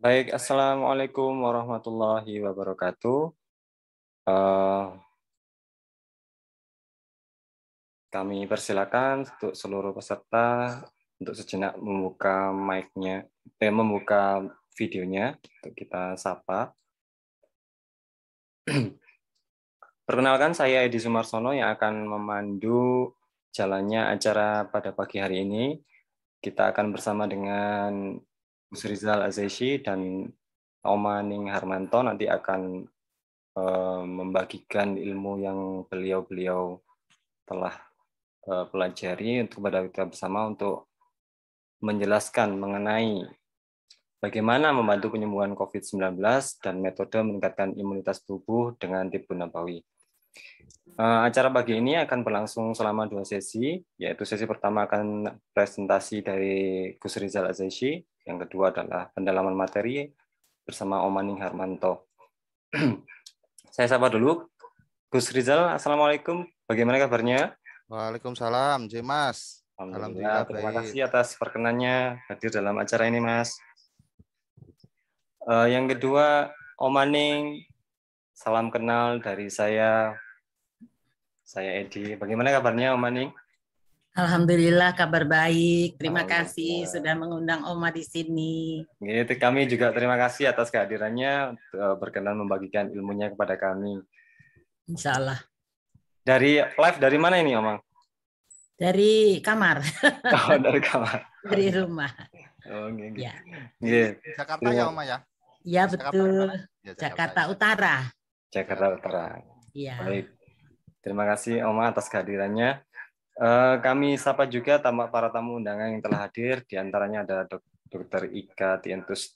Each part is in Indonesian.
Baik, assalamualaikum warahmatullahi wabarakatuh. Eh, Kami persilakan untuk seluruh peserta untuk sejenak membuka mic-nya, membuka videonya untuk kita sapa. Perkenalkan, saya Edi Sumarsono yang akan memandu jalannya acara pada pagi hari ini. Kita akan bersama dengan Gus Rizal Azesyi dan Oma Ning Harmanto nanti akan membagikan ilmu yang beliau-beliau telah pelajari untuk kepada kita bersama untuk menjelaskan mengenai bagaimana membantu penyembuhan COVID-19 dan metode meningkatkan imunitas tubuh dengan tibu nabawi. Acara pagi ini akan berlangsung selama 2 sesi, yaitu sesi pertama akan presentasi dari Gus Rizal Azesyi, yang kedua adalah pendalaman materi bersama Om Maning Harmanto. Saya sapa dulu, Gus Rizal, Assalamualaikum, bagaimana kabarnya? Waalaikumsalam, Mas. Alhamdulillah, Alhamdulillah terima baik. kasih atas perkenannya hadir dalam acara ini, Mas. Yang kedua, Om Maning, salam kenal dari saya Edi. Bagaimana kabarnya, Om Maning? Alhamdulillah kabar baik. Terima kasih Alhamdulillah. sudah mengundang Oma di sini. Gitu, kami juga terima kasih atas kehadirannya, berkenan membagikan ilmunya kepada kami. Insya Allah. Dari mana ini, Om? Dari kamar, Oh, dari kamar. dari rumah. Oh, gitu. Ya, Gitu. Jakarta ya, Oma ya? ya Jakarta di betul. mana? Ya, Jakarta ya. Utara. Jakarta Jakarta Utara. Utara. Ya. Baik. Terima kasih, Oma, atas kehadirannya. Kami sapa juga para tamu undangan yang telah hadir. Di antaranya ada Dr. Ika Tientus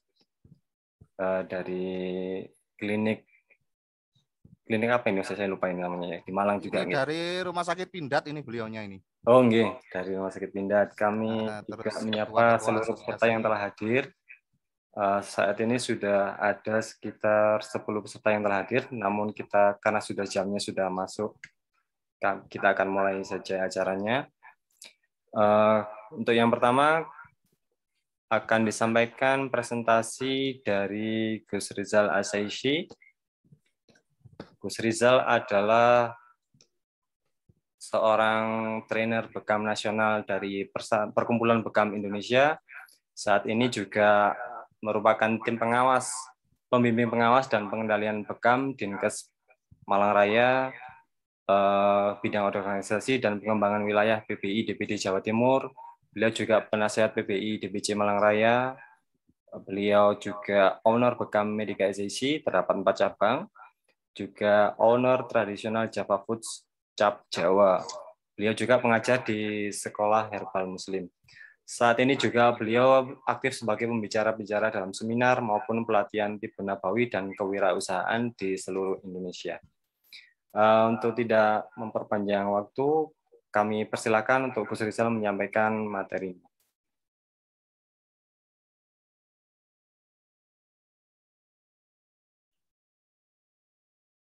dari klinik apa ini? Saya lupa ini namanya ya. Di Malang juga. Ini dari Rumah Sakit Pindad ini beliaunya ini. Oh, nggih, dari Rumah Sakit Pindad. Kami juga Terus menyapa ketua-ketua seluruh peserta yang asosiasi. telah hadir. Saat ini sudah ada sekitar 10 peserta yang telah hadir, namun kita karena jamnya sudah masuk, kita akan mulai saja acaranya. Untuk yang pertama akan disampaikan presentasi dari Gus Rizal Azesyi. Gus Rizal adalah seorang trainer bekam nasional dari Perkumpulan Bekam Indonesia. Saat ini juga merupakan tim pengawas, pembimbing pengawas dan pengendalian bekam Dinkes Malang Raya, bidang organisasi dan pengembangan wilayah PBI DPD Jawa Timur. Beliau juga penasihat PBI DPC Malang Raya. Beliau juga owner bekam Medika SIC, terdapat 4 cabang. Juga owner tradisional Java Foods Cap Jawa. Beliau juga pengajar di sekolah herbal muslim. Saat ini juga beliau aktif sebagai pembicara-bicara dalam seminar maupun pelatihan tibu nabawi dan kewirausahaan di seluruh Indonesia. Untuk tidak memperpanjang waktu, kami persilakan untuk Gus Rizal menyampaikan materi.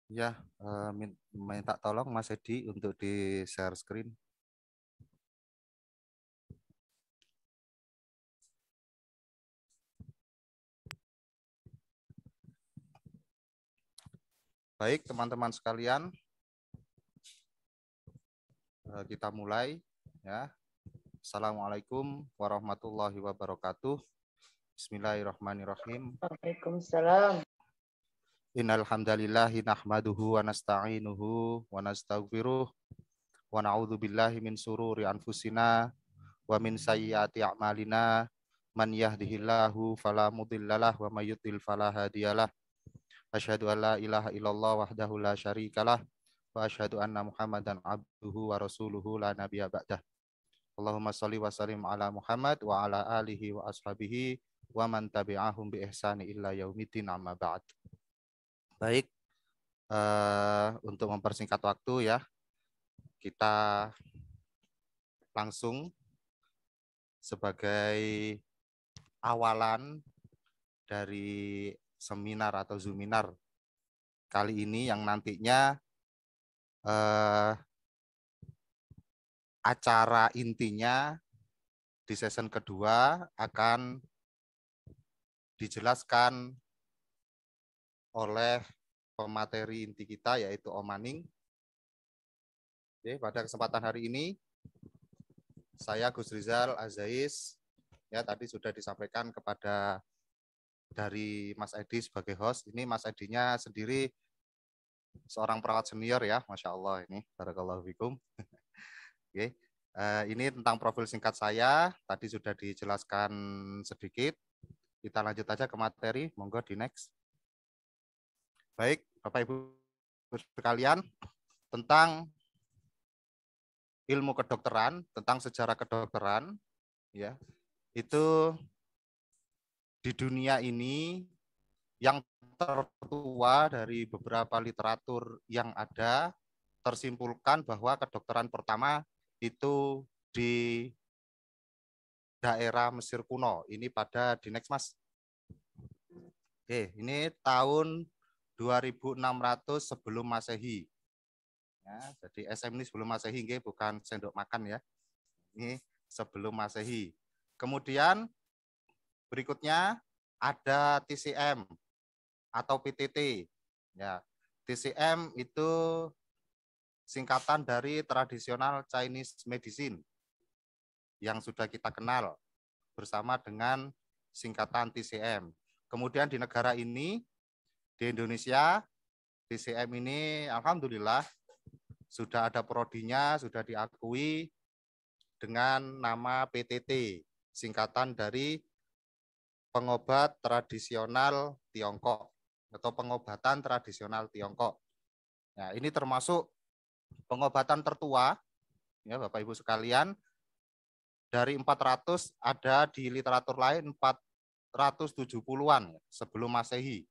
Ya, minta tolong Mas Edi untuk di share screen. Baik, teman-teman sekalian, kita mulai ya. Assalamualaikum warahmatullahi wabarakatuh. Bismillahirrahmanirrahim. Waalaikumsalam. Innal hamdalillahi nahmaduhu wa nasta'inuhu wa nastaghfiruh wa na'udzu billahi min sururi anfusina wa min sayyiati a'malina man yahdihillahu fala mudhillalah wa may yudhlil fala hadiyalah. Asyhadu an la ilaha illallah wahdahu la syarikalah wa asyhadu anna Muhammadan abduhu wa rasuluhu la nabiyya ba'dah. Allahumma shalli wa sallim ala Muhammad wa ala alihi wa ashabihi wa man tabi'ahum bi ihsani illa yaumiddin amma ba'd. Baik, untuk mempersingkat waktu ya, kita langsung sebagai awalan dari seminar atau Zoominar kali ini yang nantinya acara intinya di season kedua akan dijelaskan oleh pemateri inti kita yaitu Om Maning. Oke, pada kesempatan hari ini saya Gus Rizal Azais ya tadi sudah disampaikan kepada dari Mas Edi sebagai host. Ini Mas Edinya sendiri seorang perawat senior ya, Masya Allah ini. Barakallahu fikum. Oke, ini tentang profil singkat saya. Tadi sudah dijelaskan sedikit. Kita lanjut aja ke materi. Monggo di next. Baik, Bapak Ibu sekalian, tentang ilmu kedokteran, tentang sejarah kedokteran, ya itu di dunia ini yang tertua dari beberapa literatur yang ada tersimpulkan bahwa kedokteran pertama itu di daerah Mesir kuno. Ini pada di next Mas. Oke, ini tahun 2600 sebelum Masehi. Ya, jadi SM ini sebelum Masehi, bukan sendok makan ya. Ini sebelum Masehi. Kemudian berikutnya ada TCM atau PTT. Ya, TCM itu singkatan dari Traditional Chinese Medicine yang sudah kita kenal bersama dengan singkatan TCM. Kemudian di negara ini, di Indonesia, TCM ini alhamdulillah sudah ada prodinya, sudah diakui dengan nama PTT, singkatan dari pengobat tradisional Tiongkok atau pengobatan tradisional Tiongkok. Nah, ini termasuk pengobatan tertua, ya Bapak Ibu sekalian, dari 400 ada di literatur lain 470-an sebelum Masehi.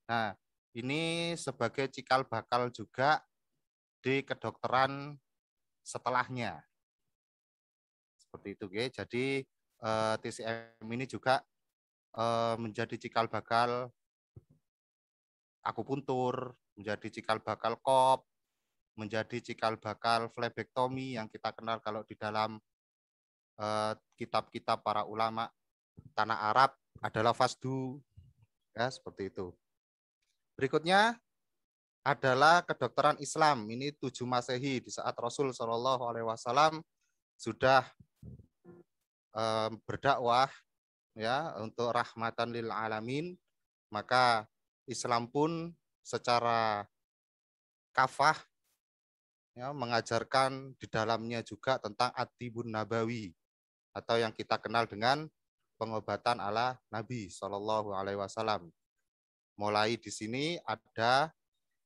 Nah, ini sebagai cikal bakal juga di kedokteran setelahnya. Seperti itu, Ge. Jadi TCM ini juga menjadi cikal bakal akupuntur, menjadi cikal bakal kop, menjadi cikal bakal flebektomi yang kita kenal kalau di dalam kitab-kitab para ulama tanah Arab adalah fasdu, ya seperti itu. Berikutnya adalah kedokteran Islam. Ini 7 Masehi di saat Rasul Shallallahu Alaihi Wasallam sudah berdakwah ya untuk rahmatan lil alamin, maka Islam pun secara kafah ya, mengajarkan di dalamnya juga tentang ad-dibun nabawi atau yang kita kenal dengan pengobatan ala Nabi Shallallahu Alaihi Wasallam. Mulai di sini ada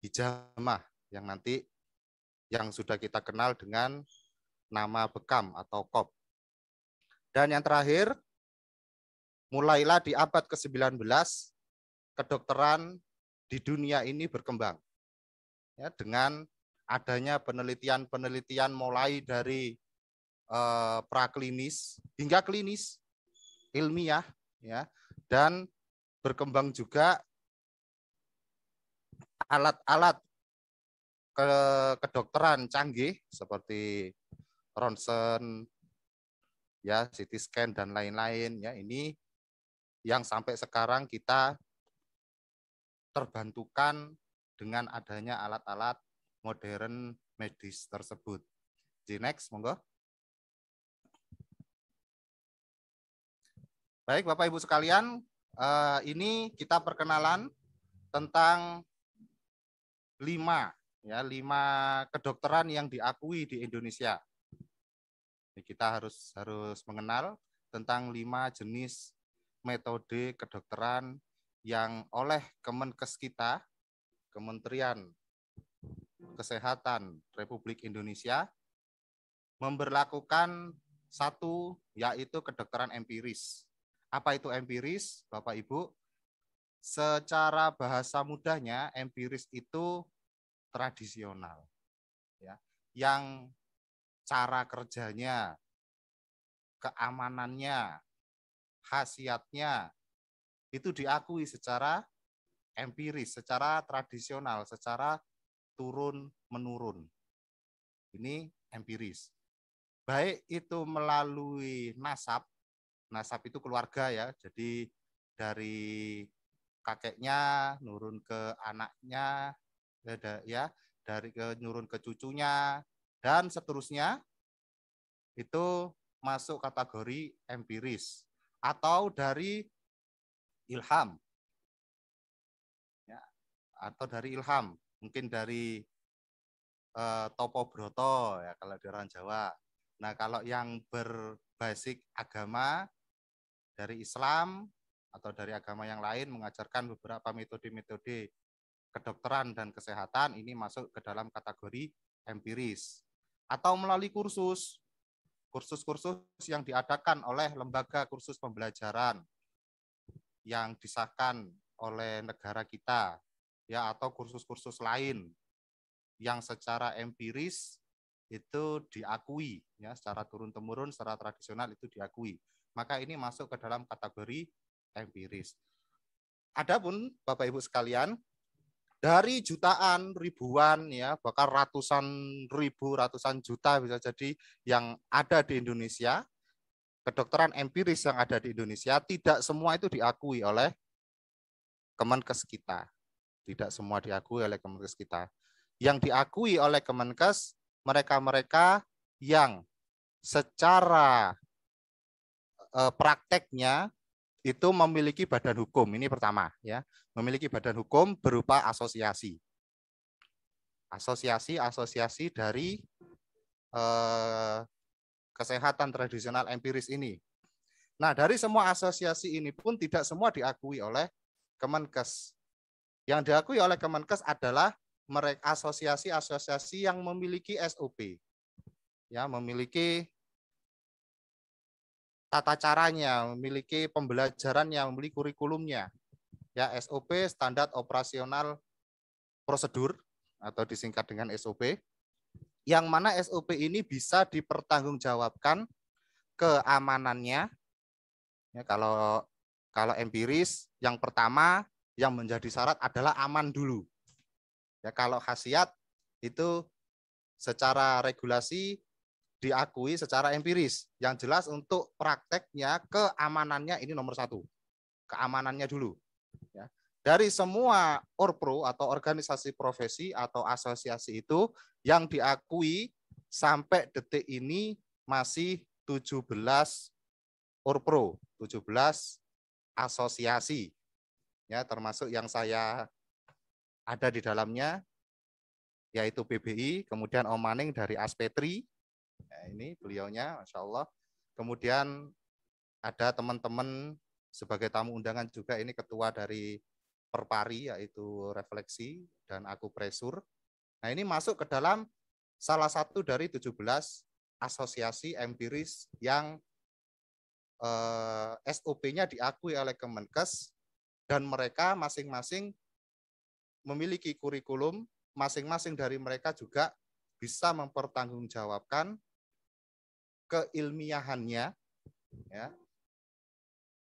hijamah yang nanti yang sudah kita kenal dengan nama bekam atau kop. Dan yang terakhir, mulailah di abad ke-19 kedokteran di dunia ini berkembang. Ya, dengan adanya penelitian-penelitian mulai dari praklinis hingga klinis, ilmiah, ya, dan berkembang juga alat-alat kedokteran canggih seperti ronsen, ya, CT scan dan lain-lain. Ya, ini yang sampai sekarang kita terbantukan dengan adanya alat-alat modern medis tersebut. Di next, monggo. Baik, Bapak Ibu sekalian, ini kita perkenalan tentang 5 kedokteran yang diakui di Indonesia. Kita harus mengenal tentang 5 jenis metode kedokteran yang oleh Kemenkes kita, Kementerian Kesehatan Republik Indonesia, memberlakukan satu, yaitu kedokteran empiris. Apa itu empiris, Bapak Ibu? Secara bahasa mudahnya, empiris itu tradisional, ya, yang cara kerjanya, keamanannya, khasiatnya itu diakui secara empiris, secara tradisional, secara turun-menurun. Ini empiris. Baik itu melalui nasab itu keluarga ya, jadi dari kakeknya nurun ke anaknya, ya, nurun ke cucunya dan seterusnya, itu masuk kategori empiris atau dari ilham, ya, atau dari ilham, mungkin dari Topo Broto ya kalau di orang Jawa. Nah kalau yang berbasis agama dari Islam atau dari agama yang lain mengajarkan beberapa metode-metode kedokteran dan kesehatan, ini masuk ke dalam kategori empiris. Atau melalui kursus yang diadakan oleh lembaga kursus pembelajaran yang disahkan oleh negara kita, ya, atau kursus-kursus lain yang secara empiris itu diakui, ya, secara turun-temurun, secara tradisional itu diakui. Maka ini masuk ke dalam kategori empiris. Adapun Bapak Ibu sekalian, dari jutaan, ribuan, ya, bahkan ratusan ribu, ratusan juta bisa jadi yang ada di Indonesia, kedokteran empiris yang ada di Indonesia, tidak semua itu diakui oleh Kemenkes kita. Tidak semua diakui oleh Kemenkes kita. Yang diakui oleh Kemenkes, mereka-mereka yang secara prakteknya itu memiliki badan hukum. Ini pertama, ya, memiliki badan hukum berupa asosiasi. Asosiasi dari kesehatan tradisional empiris ini. Nah, dari semua asosiasi ini pun tidak semua diakui oleh Kemenkes. Yang diakui oleh Kemenkes adalah mereka asosiasi-asosiasi yang memiliki SOP. Ya, memiliki tata caranya, memiliki pembelajarannya, memiliki kurikulumnya. Ya, SOP, standar operasional prosedur atau disingkat dengan SOP. Yang mana SOP ini bisa dipertanggungjawabkan keamanannya. Ya, kalau empiris, yang pertama yang menjadi syarat adalah aman dulu. Ya, kalau khasiat itu secara regulasi diakui secara empiris. Yang jelas untuk prakteknya, keamanannya ini nomor satu. Keamanannya dulu. Ya. Dari semua ORPRO atau organisasi profesi atau asosiasi itu yang diakui sampai detik ini masih 17 ORPRO, 17 asosiasi. Ya, termasuk yang saya ada di dalamnya, yaitu PBI, kemudian Om Maning dari Aspetri, nah, ini beliaunya, Masya Allah. Kemudian ada teman-teman sebagai tamu undangan juga, ini ketua dari Perpari, yaitu refleksi dan akupresur. Nah ini masuk ke dalam salah satu dari 17 asosiasi empiris yang SOP-nya diakui oleh Kemenkes, dan mereka masing-masing memiliki kurikulum, masing-masing dari mereka juga bisa mempertanggungjawabkan keilmiahannya, ya,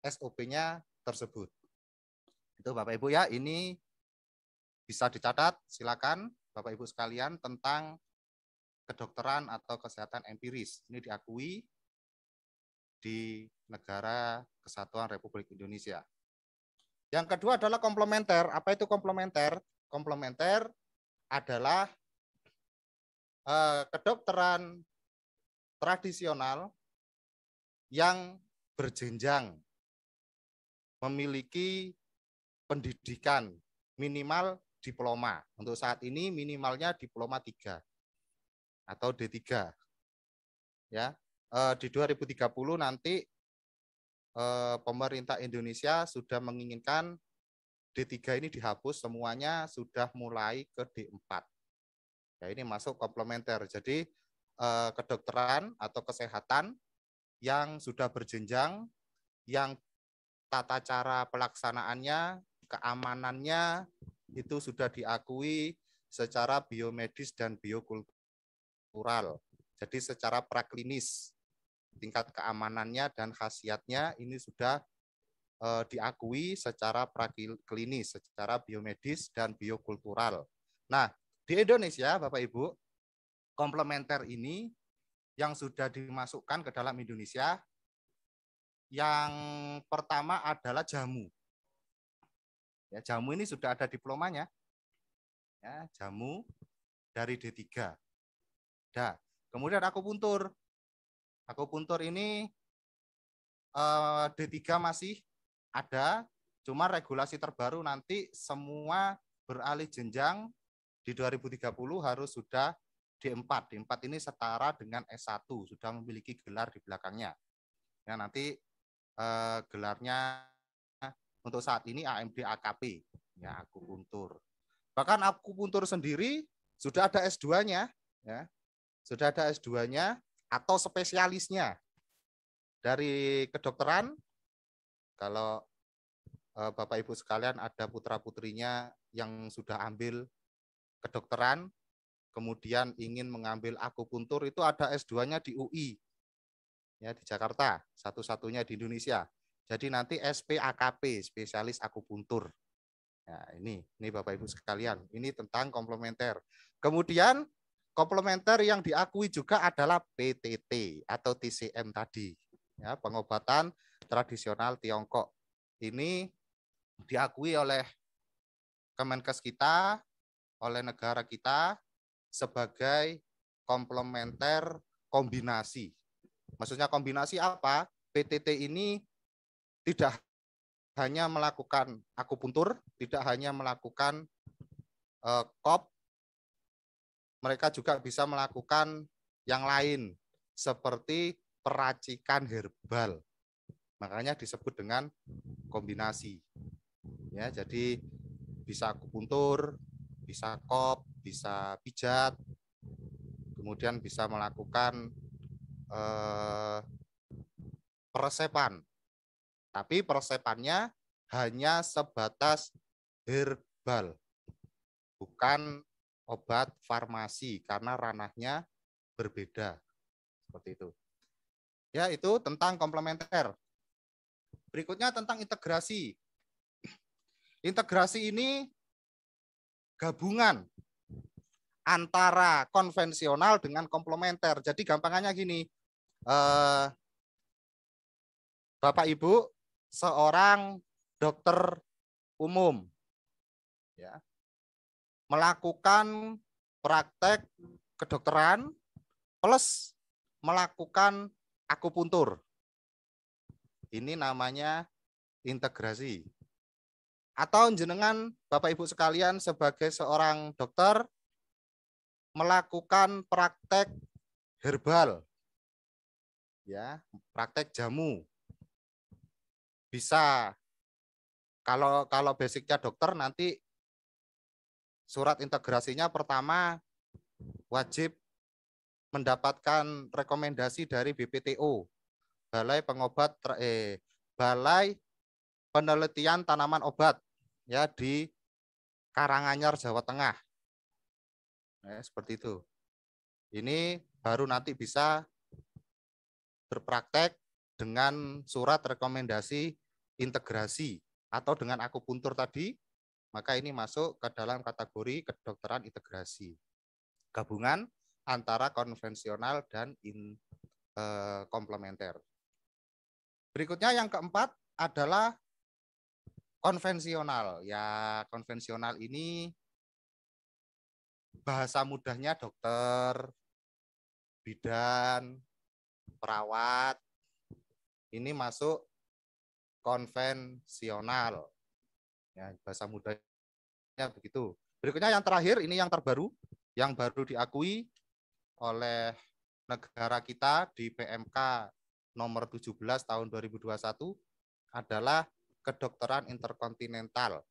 SOP-nya tersebut. Itu Bapak Ibu ya, ini bisa dicatat, silakan Bapak Ibu sekalian, tentang kedokteran atau kesehatan empiris. Ini diakui di negara Kesatuan Republik Indonesia. Yang kedua adalah komplementer. Apa itu komplementer? Komplementer adalah kedokteran tradisional yang berjenjang, memiliki pendidikan minimal diploma. Untuk saat ini minimalnya diploma 3 atau D3. Ya, di 2030 nanti pemerintah Indonesia sudah menginginkan D3 ini dihapus, semuanya sudah mulai ke D4. Ya, ini masuk komplementer. Jadi kedokteran atau kesehatan yang sudah berjenjang, yang tata cara pelaksanaannya, keamanannya itu sudah diakui secara biomedis dan biokultural. Jadi secara praklinis, tingkat keamanannya dan khasiatnya ini sudah diakui secara praklinis, secara biomedis dan biokultural. Nah, di Indonesia, Bapak Ibu, komplementer ini yang sudah dimasukkan ke dalam Indonesia, yang pertama adalah jamu. Ya, jamu ini sudah ada diplomanya. Ya, jamu dari D3. Dah. Kemudian akupuntur. Akupuntur ini D3 masih ada, cuma regulasi terbaru nanti semua beralih jenjang di 2030 harus sudah D4. D4 ini setara dengan S1, sudah memiliki gelar di belakangnya. Ya, nanti gelarnya untuk saat ini AMD AKP, ya, akupuntur. Bahkan akupuntur sendiri sudah ada S2-nya, ya. Sudah ada S2-nya atau spesialisnya. Dari kedokteran, kalau Bapak Ibu sekalian ada putra-putrinya yang sudah ambil kedokteran, kemudian ingin mengambil akupuntur, itu ada S2-nya di UI, ya, di Jakarta, satu-satunya di Indonesia. Jadi nanti SPAKP, spesialis akupuntur. Nah, ini Bapak Ibu sekalian, ini tentang komplementer. Kemudian komplementer yang diakui juga adalah PTT atau TCM tadi, ya, pengobatan tradisional Tiongkok. Ini diakui oleh Kemenkes kita, oleh negara kita sebagai komplementer kombinasi. Maksudnya kombinasi apa? PTT ini tidak hanya melakukan akupuntur, tidak hanya melakukan kop, mereka juga bisa melakukan yang lain seperti peracikan herbal. Makanya disebut dengan kombinasi. Ya, jadi bisa akupuntur, bisa kop, bisa pijat, kemudian bisa melakukan peresepan. Tapi peresepannya hanya sebatas herbal, bukan obat farmasi karena ranahnya berbeda. Seperti itu. Ya, itu tentang komplementer. Berikutnya tentang integrasi. Integrasi ini gabungan antara konvensional dengan komplementer. Jadi gampangannya gini, Bapak Ibu seorang dokter umum, ya, melakukan praktek kedokteran plus melakukan akupuntur. Ini namanya integrasi. Atau jenengan Bapak Ibu sekalian sebagai seorang dokter melakukan praktek herbal, ya, praktek jamu. Bisa, kalau basicnya dokter, nanti surat integrasinya pertama wajib mendapatkan rekomendasi dari BPTO, Balai Penelitian Tanaman Obat, ya, di Karanganyar, Jawa Tengah. Nah, seperti itu. Ini baru nanti bisa berpraktek dengan surat rekomendasi integrasi atau dengan akupuntur tadi, maka ini masuk ke dalam kategori kedokteran integrasi. Gabungan antara konvensional dan komplementer. Berikutnya yang keempat adalah konvensional. Ya, konvensional ini bahasa mudahnya dokter, bidan, perawat, ini masuk konvensional. Ya, bahasa mudahnya begitu. Berikutnya yang terakhir, ini yang terbaru, yang baru diakui oleh negara kita di PMK nomor 17 tahun 2021 adalah kedokteran interkontinental.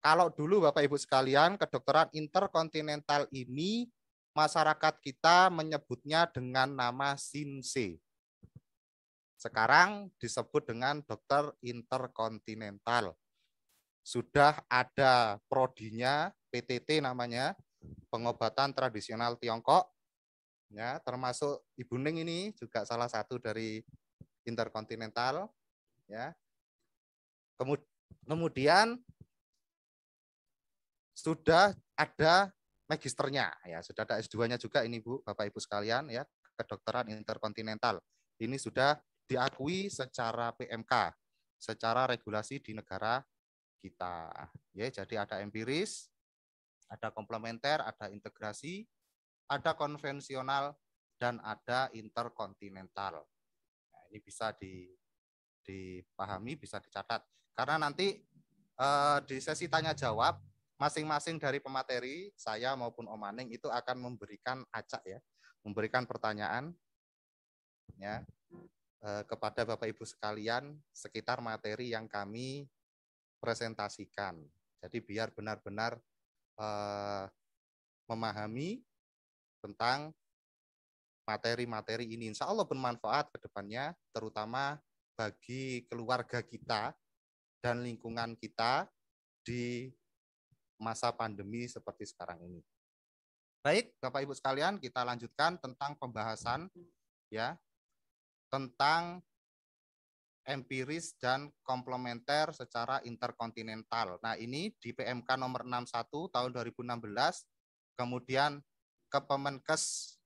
Kalau dulu Bapak Ibu sekalian, kedokteran interkontinental ini masyarakat kita menyebutnya dengan nama SINSE. Sekarang disebut dengan dokter interkontinental. Sudah ada prodinya, PTT namanya, pengobatan tradisional Tiongkok. Ya, termasuk Ibu Ning ini juga salah satu dari interkontinental. Ya. Kemudian sudah ada magisternya, ya, sudah ada S2-nya juga ini Bu, Bapak Ibu sekalian, ya, kedokteran interkontinental. Ini sudah diakui secara PMK, secara regulasi di negara kita. Ya, jadi ada empiris, ada komplementer, ada integrasi, ada konvensional, dan ada interkontinental. Nah, ini bisa dipahami, bisa dicatat. Karena nanti di sesi tanya jawab, masing-masing dari pemateri, saya maupun Om Aning itu akan memberikan acak ya, memberikan pertanyaan ya kepada Bapak Ibu sekalian sekitar materi yang kami presentasikan. Jadi biar benar-benar memahami tentang materi-materi ini. Insya Allah bermanfaat ke depannya, terutama bagi keluarga kita dan lingkungan kita di masa pandemi seperti sekarang ini. Baik, Bapak Ibu sekalian, kita lanjutkan tentang pembahasan ya tentang empiris dan komplementer secara interkontinental. Nah, ini di PMK nomor 61 tahun 2016, kemudian ke Kemenkes,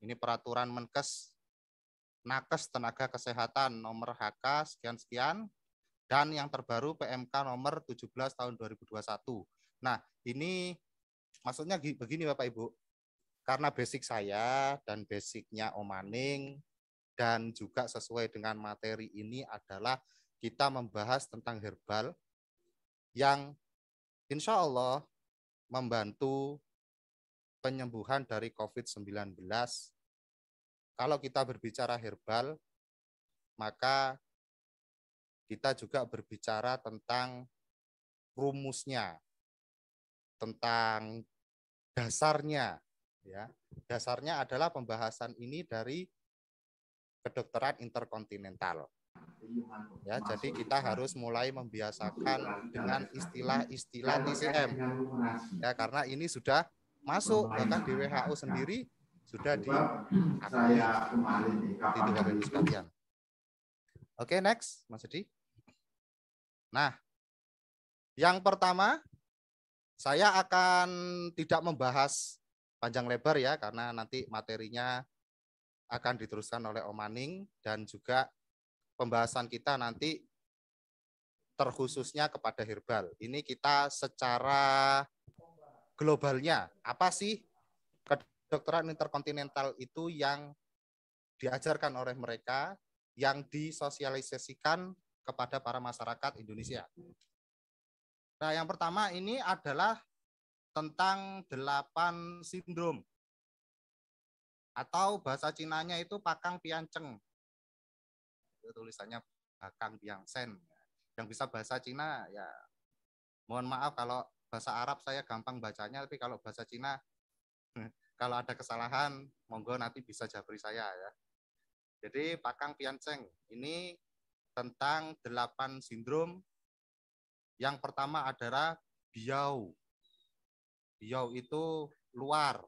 ini peraturan Menkes Nakes Tenaga Kesehatan nomor HK sekian-sekian, dan yang terbaru PMK nomor 17 tahun 2021. Nah, ini maksudnya begini Bapak Ibu, karena basic saya dan basicnya Om Aning, dan juga sesuai dengan materi ini adalah kita membahas tentang herbal yang insya Allah membantu penyembuhan dari COVID-19. Kalau kita berbicara herbal, maka kita juga berbicara tentang rumusnya, tentang dasarnya. Ya, dasarnya adalah pembahasan ini dari kedokteran interkontinental. Ya, jadi kita harus mulai membiasakan dengan istilah-istilah TCM. Ya, karena ini sudah masuk, bahkan di WHO sendiri sudah diakui. Itu Bapak Ibu sekalian. Oke, next, Mas Edi. Nah, yang pertama, saya akan tidak membahas panjang lebar ya, karena nanti materinya akan diteruskan oleh Om Aning, dan juga pembahasan kita nanti terkhususnya kepada herbal. Ini kita secara globalnya, apa sih kedokteran interkontinental itu yang diajarkan oleh mereka, yang disosialisasikan kepada para masyarakat Indonesia. Nah, yang pertama ini adalah tentang 8 sindrom. Atau bahasa Cinanya itu Pakang Pianceng. Itu tulisannya Pakang Piangsen. Yang bisa bahasa Cina ya mohon maaf kalau bahasa Arab saya gampang bacanya, tapi kalau bahasa Cina kalau ada kesalahan monggo nanti bisa jabri saya ya. Jadi Pakang Pianceng ini tentang 8 sindrom. Yang pertama adalah biau. Biau itu luar,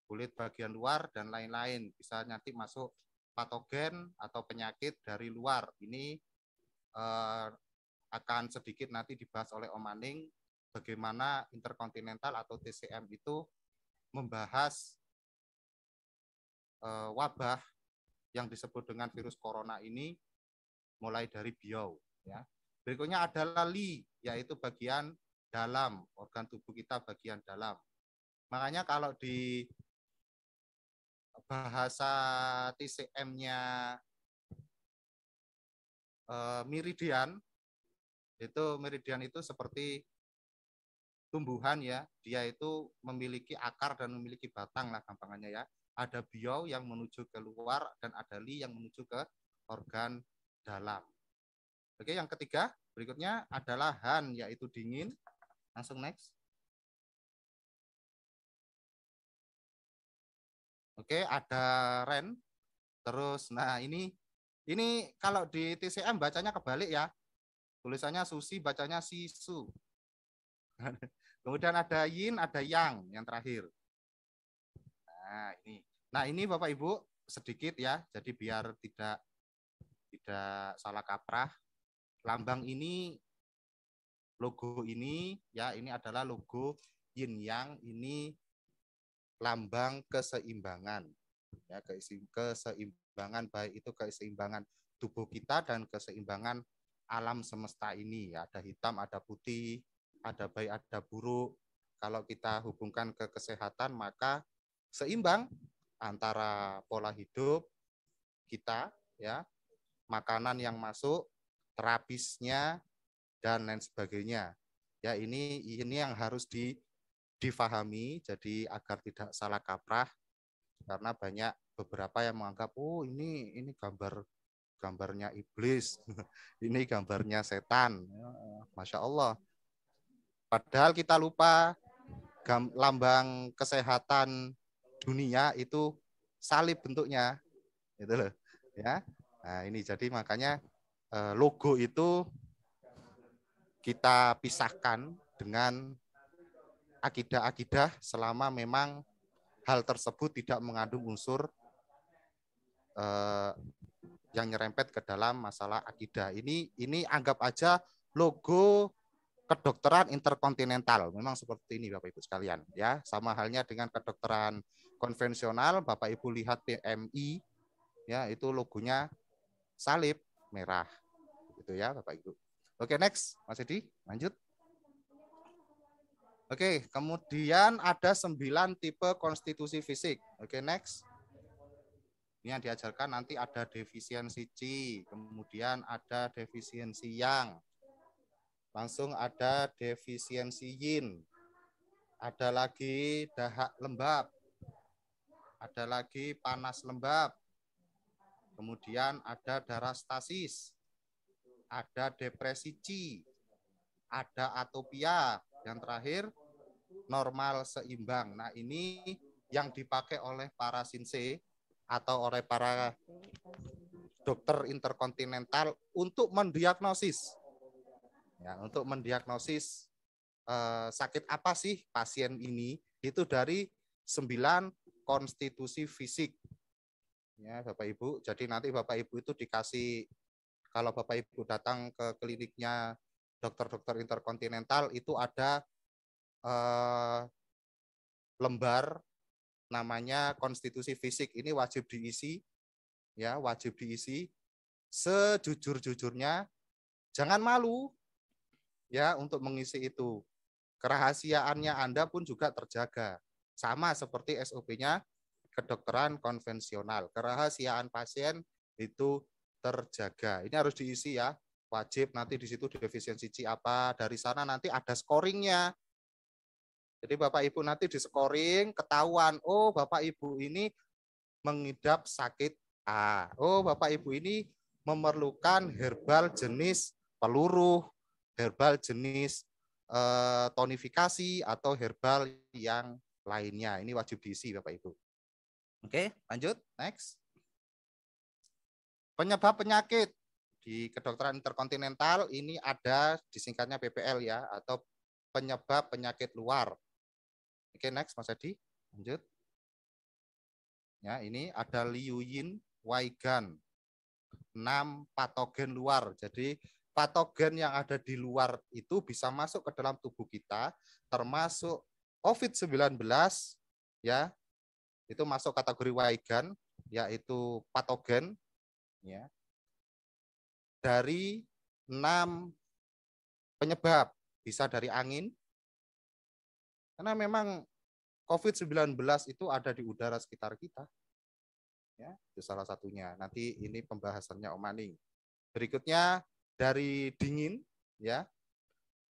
kulit bagian luar dan lain-lain, bisa nanti masuk patogen atau penyakit dari luar. Ini akan sedikit nanti dibahas oleh Om Aning bagaimana interkontinental atau TCM itu membahas wabah yang disebut dengan virus corona ini mulai dari biau ya. Berikutnya adalah li, yaitu bagian dalam, organ tubuh kita bagian dalam. Makanya kalau di bahasa TCM-nya meridian itu seperti tumbuhan ya, dia itu memiliki akar dan memiliki batang lah gampangannya ya. Ada biau yang menuju ke luar dan ada li yang menuju ke organ dalam. Oke, yang ketiga berikutnya adalah han, yaitu dingin. Langsung next. Oke, ada ren. Terus, nah ini kalau di TCM bacanya kebalik ya. Tulisannya susi, bacanya sisu. Kemudian ada yin, ada yang terakhir. Nah ini Bapak Ibu sedikit ya, jadi biar tidak salah kaprah. Lambang ini, logo ini ya, ini adalah logo yin yang, ini lambang keseimbangan. Ya, keseimbangan baik itu keseimbangan tubuh kita dan keseimbangan alam semesta ini. Ada hitam, ada putih, ada baik, ada buruk. Kalau kita hubungkan ke kesehatan, maka seimbang antara pola hidup kita, ya, makanan yang masuk, terapisnya, dan lain sebagainya. Ya, ini yang harus difahami, jadi agar tidak salah kaprah, karena banyak beberapa yang menganggap, oh ini gambarnya iblis, ini gambarnya setan. Masya Allah. Padahal kita lupa lambang kesehatan dunia itu salib bentuknya, gitu loh. Ya, nah ini jadi makanya logo itu kita pisahkan dengan akidah-akidah selama memang hal tersebut tidak mengandung unsur yang nyerempet ke dalam masalah akidah. Ini anggap aja logo kedokteran interkontinental. Memang seperti ini Bapak Ibu sekalian, ya. Sama halnya dengan kedokteran konvensional, Bapak Ibu lihat PMI, ya, itu logonya salib merah. Gitu ya, Bapak Ibu. Oke, next, Mas Edi, lanjut. Oke, kemudian ada 9 tipe konstitusi fisik. Oke, next. Ini yang diajarkan nanti ada defisiensi Qi, kemudian ada defisiensi Yang, langsung ada defisiensi Yin, ada lagi dahak lembab, ada lagi panas lembab, kemudian ada darah stasis, ada depresi Qi, ada atopia, yang terakhir normal seimbang. Nah, ini yang dipakai oleh para sensei atau oleh para dokter interkontinental untuk mendiagnosis. Ya, untuk mendiagnosis sakit apa sih pasien ini, itu dari 9 konstitusi fisik. Ya, Bapak Ibu. Jadi nanti Bapak Ibu itu dikasih, kalau Bapak Ibu datang ke kliniknya dokter-dokter interkontinental, itu ada lembar namanya konstitusi fisik. Ini wajib diisi, ya, wajib diisi sejujur-jujurnya. Jangan malu, ya, untuk mengisi itu. Kerahasiaannya Anda pun juga terjaga. Sama seperti SOP-nya kedokteran konvensional. Kerahasiaan pasien itu terjaga. Ini harus diisi, ya. Wajib nanti di situ defisiensi Qi apa. Dari sana nanti ada scoringnya. Jadi Bapak Ibu nanti di scoring ketahuan, oh Bapak Ibu ini mengidap sakit A. Oh Bapak Ibu ini memerlukan herbal jenis peluruh, herbal jenis tonifikasi, atau herbal yang lainnya. Ini wajib diisi Bapak Ibu. Oke, lanjut, next. Penyebab penyakit di kedokteran interkontinental ini ada disingkatnya PPL, ya, atau penyebab penyakit luar. Oke, next Mas Edi, lanjut. Ya, ini ada Liu Yin, Weigan, 6 patogen luar. Jadi patogen yang ada di luar itu bisa masuk ke dalam tubuh kita, termasuk COVID-19, ya. Itu masuk kategori Weigan, yaitu patogen, ya. Dari 6 penyebab, bisa dari angin. Karena memang COVID-19 itu ada di udara sekitar kita. Ya, itu salah satunya. Nanti ini pembahasannya Om Maning. Berikutnya dari dingin, ya,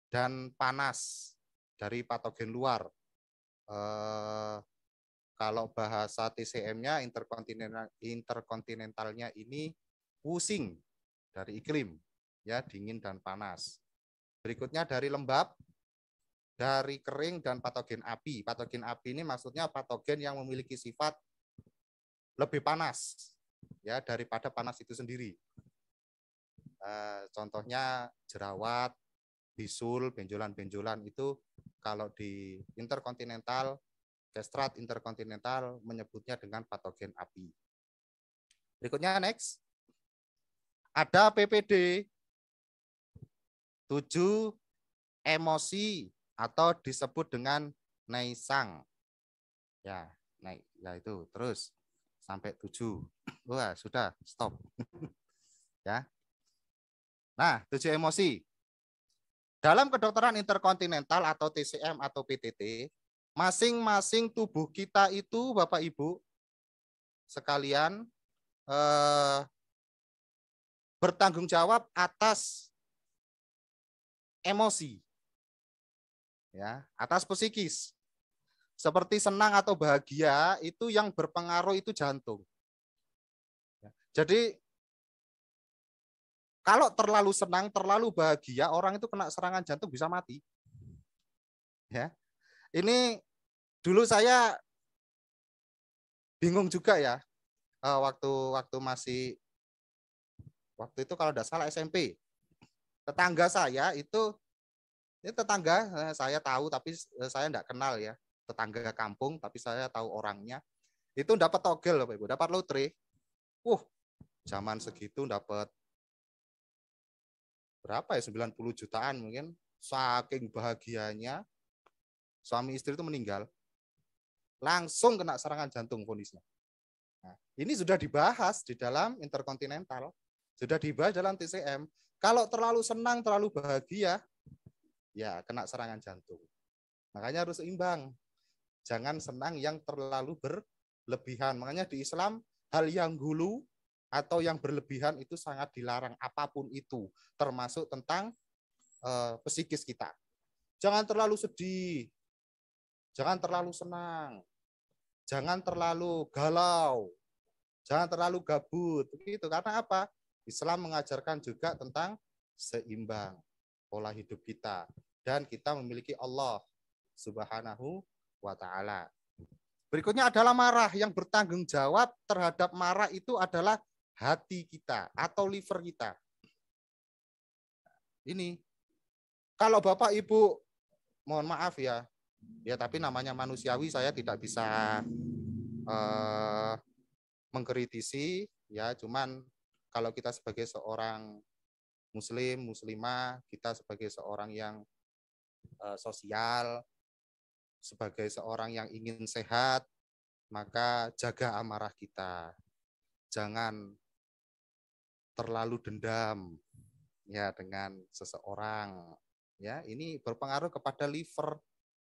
dan panas dari patogen luar. Kalau bahasa TCM-nya interkontinentalnya ini pusing dari iklim, ya, dingin dan panas. Berikutnya dari lembab, dari kering, dan patogen api. Patogen api ini maksudnya patogen yang memiliki sifat lebih panas, ya, daripada panas itu sendiri. Contohnya jerawat, bisul, benjolan-benjolan itu kalau di interkontinental, gestrat interkontinental menyebutnya dengan patogen api. Berikutnya next. Ada PPD 7 emosi atau disebut dengan Neisang. Ya, itu terus sampai 7. Wah, sudah, stop. Ya. Nah, 7 emosi. Dalam kedokteran interkontinental atau TCM atau PTT, masing-masing tubuh kita itu Bapak Ibu sekalian bertanggung jawab atas emosi. Ya, atas psikis. Seperti senang atau bahagia itu yang berpengaruh itu jantung. Jadi kalau terlalu senang, terlalu bahagia, orang itu kena serangan jantung bisa mati. Ya. Ini dulu saya bingung juga ya. Waktu itu kalau tidak salah SMP. Tetangga saya itu tetangga saya tahu tapi saya tidak kenal ya. Tetangga kampung tapi saya tahu orangnya. Itu dapat togel Bapak Ibu, dapat lotre. Zaman segitu dapat berapa ya, 90 jutaan mungkin. Saking bahagianya suami istri itu meninggal. Langsung kena serangan jantung vonisnya. Nah, ini sudah dibahas di dalam interkontinental, sudah dibahas dalam TCM. Kalau terlalu senang, terlalu bahagia, ya kena serangan jantung. Makanya harus seimbang. Jangan senang yang terlalu berlebihan. Makanya di Islam hal yang hulu atau yang berlebihan itu sangat dilarang, apapun itu, termasuk tentang psikis kita. Jangan terlalu sedih, jangan terlalu senang, jangan terlalu galau, jangan terlalu gabut. Begitu. Karena apa? Islam mengajarkan juga tentang seimbang pola hidup kita. Dan kita memiliki Allah Subhanahu wa ta'ala. Berikutnya adalah marah. Yang bertanggung jawab terhadap marah itu adalah hati kita atau liver kita. Ini. Kalau Bapak Ibu, mohon maaf ya, tapi namanya manusiawi, saya tidak bisa mengkritisi, ya. Cuman kalau kita sebagai seorang muslim, muslimah, kita sebagai seorang yang sosial, sebagai seorang yang ingin sehat, maka jaga amarah kita. Jangan terlalu dendam ya dengan seseorang. Ya, ini berpengaruh kepada liver,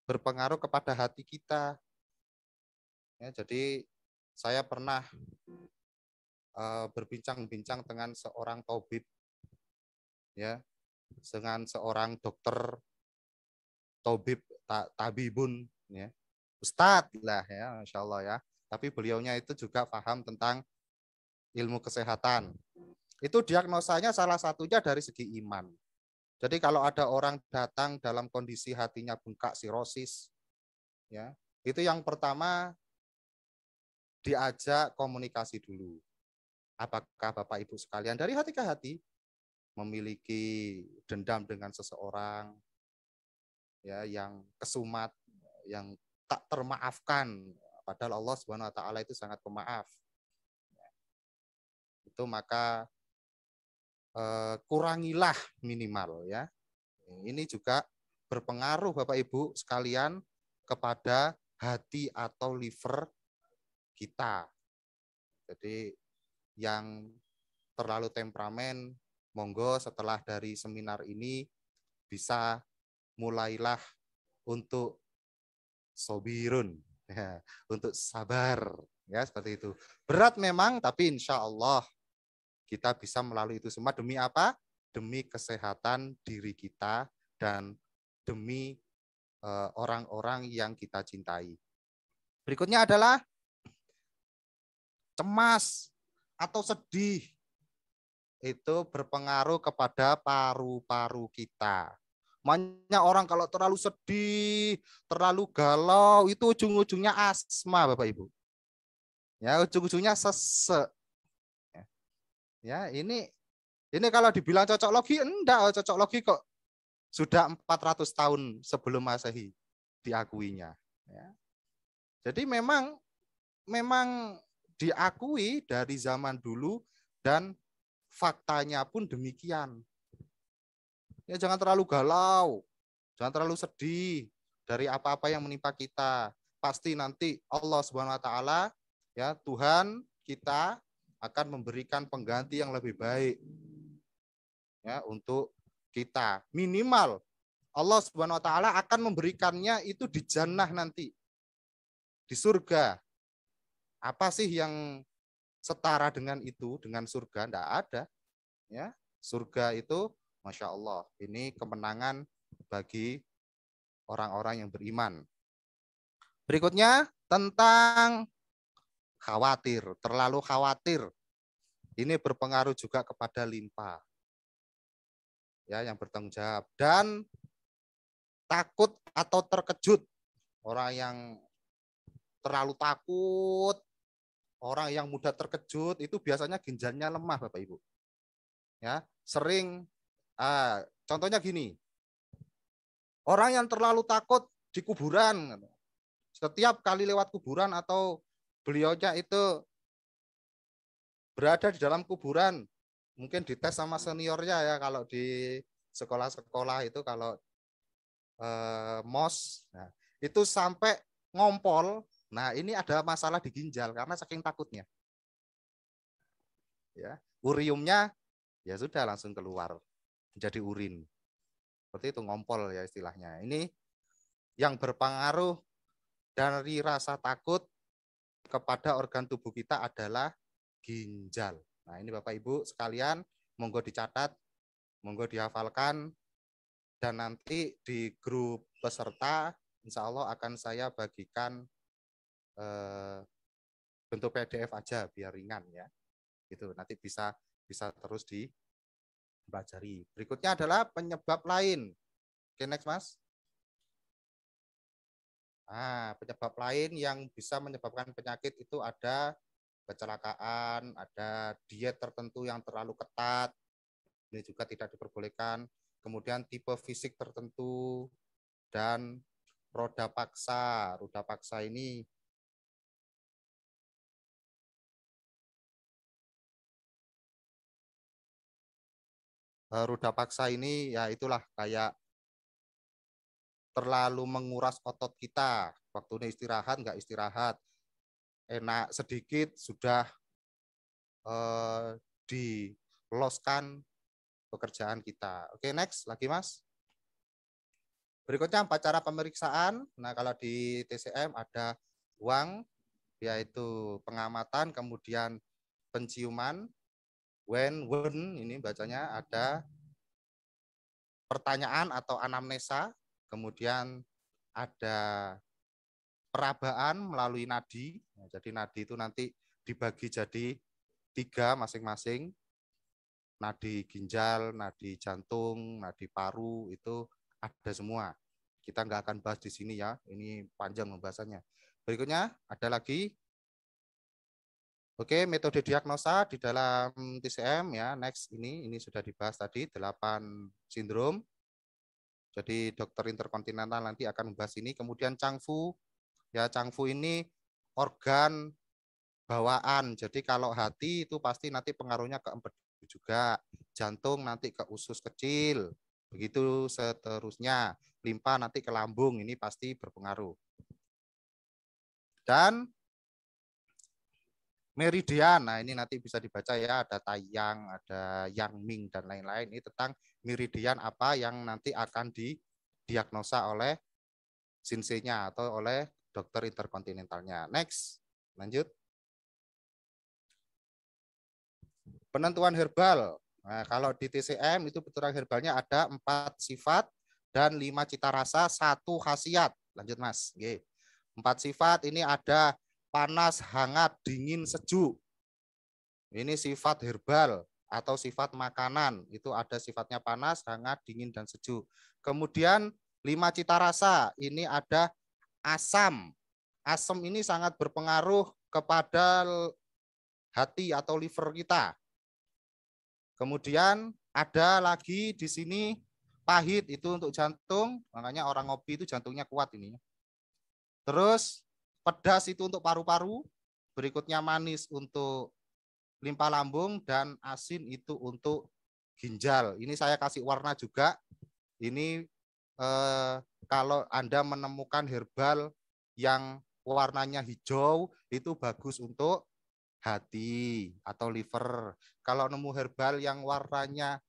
berpengaruh kepada hati kita. Ya, jadi saya pernah berbincang-bincang dengan seorang tabib, ya, dengan seorang dokter tabib, tabibun, ya, ustadz lah ya, Masya Allah ya. Tapi beliaunya itu juga paham tentang ilmu kesehatan. Itu diagnosanya salah satunya dari segi iman. Jadi kalau ada orang datang dalam kondisi hatinya bengkak, sirosis, ya, itu yang pertama diajak komunikasi dulu. Apakah Bapak Ibu sekalian dari hati ke hati memiliki dendam dengan seseorang, ya, yang kesumat, yang tak termaafkan, padahal Allah Subhanahu wa ta'ala itu sangat pemaaf. Itu maka kurangilah minimal, ya. Ini juga berpengaruh Bapak Ibu sekalian kepada hati atau liver kita. Jadi yang terlalu temperamen, monggo setelah dari seminar ini bisa mulailah untuk sobirun, ya, untuk sabar, ya, seperti itu. Berat memang, tapi insya Allah kita bisa melalui itu semua. Demi apa? Demi kesehatan diri kita dan demi orang-orang yang kita cintai. Berikutnya adalah cemas atau sedih. Itu berpengaruh kepada paru-paru kita. Banyak orang kalau terlalu sedih, terlalu galau, itu ujung-ujungnya asma, Bapak Ibu. Ya, ujung-ujungnya sesek. Ya, ini kalau dibilang cocok logi, enggak, cocok logi kok sudah 400 tahun sebelum Masehi diakuinya. Ya. Jadi memang diakui dari zaman dulu dan faktanya pun demikian. Ya, jangan terlalu galau, jangan terlalu sedih dari apa-apa yang menimpa kita. Pasti nanti Allah Subhanahu wa ta'ala, ya, Tuhan kita akan memberikan pengganti yang lebih baik. ya untuk kita. Minimal Allah Subhanahu wa taala akan memberikannya itu di jannah nanti. Di surga. Apa sih yang setara dengan itu, dengan surga? Enggak ada. Ya, surga itu Masya Allah, ini kemenangan bagi orang-orang yang beriman. Berikutnya tentang khawatir, terlalu khawatir. Ini berpengaruh juga kepada limpa. Ya, yang bertanggung jawab. Dan takut atau terkejut. Orang yang terlalu takut, orang yang mudah terkejut itu biasanya ginjalnya lemah, Bapak Ibu. Ya, sering contohnya gini. Orang yang terlalu takut di kuburan, setiap kali lewat kuburan atau beliaunya itu berada di dalam kuburan, mungkin dites sama seniornya ya, kalau di sekolah-sekolah itu kalau MOS, nah, itu sampai ngompol. Nah, ini ada masalah di ginjal karena saking takutnya. Ya, uriumnya ya sudah langsung keluar menjadi urin. Seperti itu, ngompol ya istilahnya. Ini yang berpengaruh dari rasa takut kepada organ tubuh kita adalah ginjal. Nah, ini Bapak Ibu sekalian, monggo dicatat, monggo dihafalkan, dan nanti di grup peserta insya Allah akan saya bagikan bentuk PDF aja biar ringan ya. Gitu, nanti bisa terus dipelajari. Berikutnya adalah penyebab lain. Oke, next Mas. Penyebab lain yang bisa menyebabkan penyakit itu ada kecelakaan, ada diet tertentu yang terlalu ketat, ini juga tidak diperbolehkan. Kemudian tipe fisik tertentu dan roda paksa. Roda paksa ini ya itulah kayak terlalu menguras otot kita. Waktunya istirahat, nggak istirahat. Enak sedikit sudah diloskan pekerjaan kita. Oke, next lagi Mas. Berikutnya 4 cara pemeriksaan. Nah, kalau di TCM ada uang, yaitu pengamatan, kemudian penciuman, when, ini bacanya ada pertanyaan atau anamnesa, kemudian ada perabaan melalui nadi. Nah, jadi nadi itu nanti dibagi jadi 3 masing-masing. Nadi ginjal, nadi jantung, nadi paru, itu ada semua. Kita nggak akan bahas di sini ya, ini panjang pembahasannya. Berikutnya ada lagi. Oke, metode diagnosa di dalam TCM ya. Next, ini sudah dibahas tadi 8 sindrom. Jadi dokter interkontinental nanti akan membahas ini. Kemudian Changfu, ya Changfu ini organ bawaan. Jadi kalau hati itu pasti nanti pengaruhnya ke empedu juga, jantung nanti ke usus kecil, begitu seterusnya. Limpa nanti ke lambung, ini pasti berpengaruh. Dan meridian, nah ini nanti bisa dibaca ya, ada Taiyang, ada Yangming dan lain-lain. Ini tentang meridian apa yang nanti akan didiagnosa oleh sinseinya atau oleh dokter interkontinentalnya. Next, lanjut. Penentuan herbal. Nah, kalau di TCM itu penentuan herbalnya ada 4 sifat dan 5 cita rasa, 1 khasiat. Lanjut Mas. 4 sifat ini ada panas, hangat, dingin, sejuk. Ini sifat herbal atau sifat makanan. Itu ada sifatnya panas, hangat, dingin, dan sejuk. Kemudian 5 cita rasa. Ini ada asam. Asam ini sangat berpengaruh kepada hati atau liver kita. Kemudian ada lagi di sini pahit, itu untuk jantung, makanya orang ngopi itu jantungnya kuat ini. Terus pedas itu untuk paru-paru, berikutnya manis untuk limpa lambung, dan asin itu untuk ginjal. Ini saya kasih warna juga. Ini kalau Anda menemukan herbal yang warnanya hijau, itu bagus untuk hati atau liver. Kalau nemu herbal yang warnanya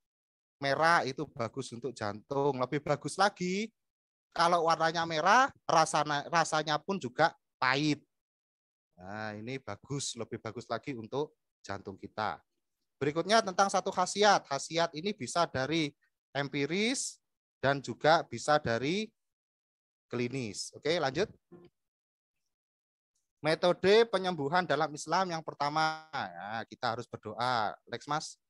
merah itu bagus untuk jantung. Lebih bagus lagi kalau warnanya merah, rasanya pun juga pahit. Nah, ini bagus, lebih bagus lagi untuk jantung kita. Berikutnya tentang satu khasiat. Khasiat ini bisa dari empiris dan juga bisa dari klinis. Oke, lanjut. Metode penyembuhan dalam Islam yang pertama, ya, kita harus berdoa. Lex Mas,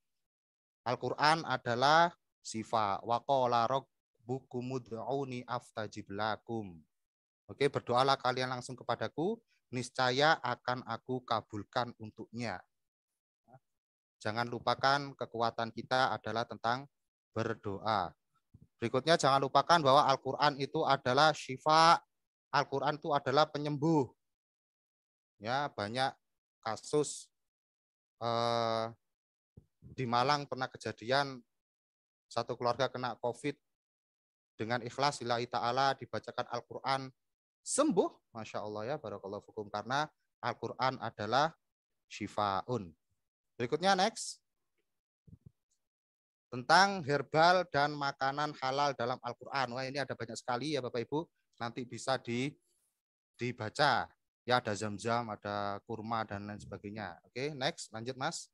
Al-Quran adalah sifat. Wa qala rabbukum ud'uni astajib lakum. Oke, berdoalah kalian langsung kepadaku, niscaya akan aku kabulkan untuknya. Jangan lupakan kekuatan kita adalah tentang berdoa. Berikutnya jangan lupakan bahwa Al-Quran itu adalah syifa. Al-Quran itu adalah penyembuh. Ya, banyak kasus di Malang pernah kejadian satu keluarga kena COVID dengan ikhlas lillahi ta'ala dibacakan Al-Quran sembuh. Masya Allah ya, barakallahu fikum, karena Al-Quran adalah syifaun. Berikutnya next. Tentang herbal dan makanan halal dalam Al-Quran. Wah, ini ada banyak sekali ya Bapak Ibu. Nanti bisa dibaca. Ya, ada zam-zam, ada kurma, dan lain sebagainya. Oke, next. Lanjut, Mas.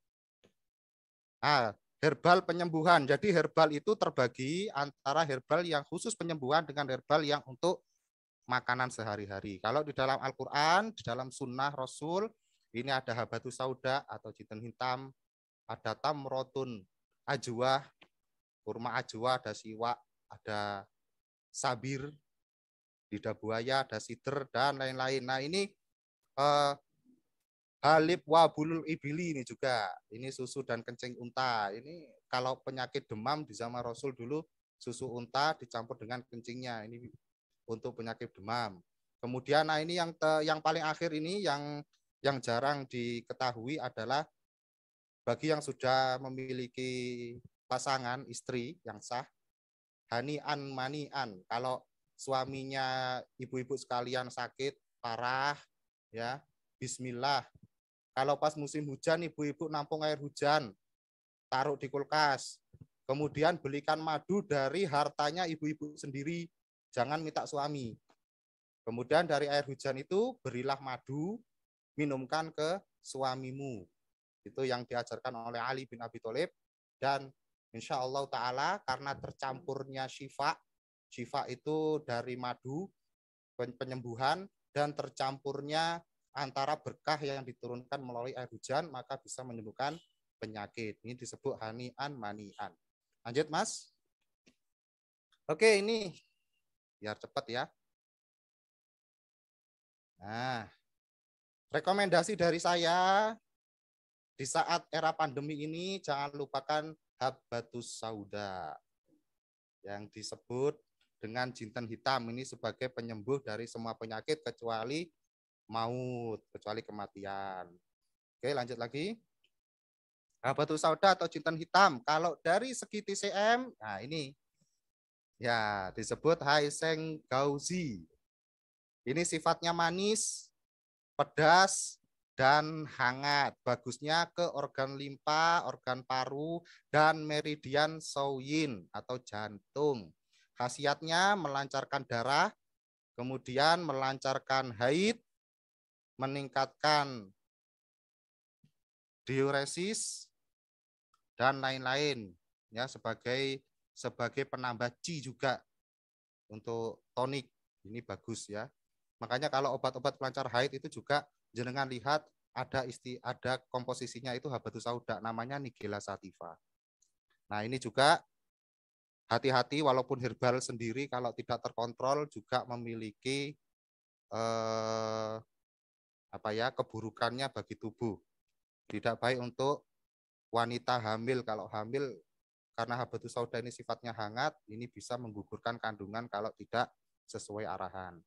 Herbal penyembuhan. Jadi herbal itu terbagi antara herbal yang khusus penyembuhan dengan herbal yang untuk makanan sehari-hari. Kalau di dalam Al-Quran, di dalam sunnah Rasul, ini ada habatus sauda atau jinten hitam, ada tamrotun ajwa, kurma ajwa, ada siwak, ada sabir, lidah buaya, ada sider, dan lain-lain. Nah, ini halib wabulul ibili ini juga. Ini susu dan kencing unta. Ini kalau penyakit demam di zaman Rasul dulu, susu unta dicampur dengan kencingnya. Ini untuk penyakit demam. Kemudian nah ini yang paling akhir ini yang jarang diketahui adalah bagi yang sudah memiliki pasangan istri yang sah, hanian manian. Kalau suaminya ibu-ibu sekalian sakit parah, ya bismillah. Kalau pas musim hujan, ibu-ibu nampung air hujan, taruh di kulkas. Kemudian belikan madu dari hartanya ibu-ibu sendiri, jangan minta suami. Kemudian dari air hujan itu berilah madu, minumkan ke suamimu. Itu yang diajarkan oleh Ali bin Abi Thalib. Dan insya Allah Ta'ala karena tercampurnya syifa itu dari madu, penyembuhan, dan tercampurnya antara berkah yang diturunkan melalui air hujan, maka bisa menyembuhkan penyakit. Ini disebut hanian manian. Lanjut, Mas. Oke, ini biar cepat ya. Nah, rekomendasi dari saya di saat era pandemi ini jangan lupakan habatus sauda yang disebut dengan jinten hitam ini sebagai penyembuh dari semua penyakit kecuali maut, kecuali kematian. Oke, lanjut lagi. Habatus sauda atau jinten hitam. Kalau dari segi TCM, nah ini ya disebut Haiseng Gauzi. Ini sifatnya manis, pedas, dan hangat. Bagusnya ke organ limpa, organ paru, dan meridian Shouyin atau jantung. Khasiatnya melancarkan darah, kemudian melancarkan haid, meningkatkan diuresis, dan lain-lain. Ya, sebagai penambah Qi juga untuk tonik. Ini bagus ya. Makanya kalau obat-obat pelancar haid itu juga jenengan lihat ada komposisinya itu habatus sauda, namanya Nigella sativa. Nah, ini juga hati-hati walaupun herbal sendiri kalau tidak terkontrol juga memiliki keburukannya bagi tubuh. Tidak baik untuk wanita hamil. Kalau hamil karena habatus sauda ini sifatnya hangat, ini bisa menggugurkan kandungan kalau tidak sesuai arahan.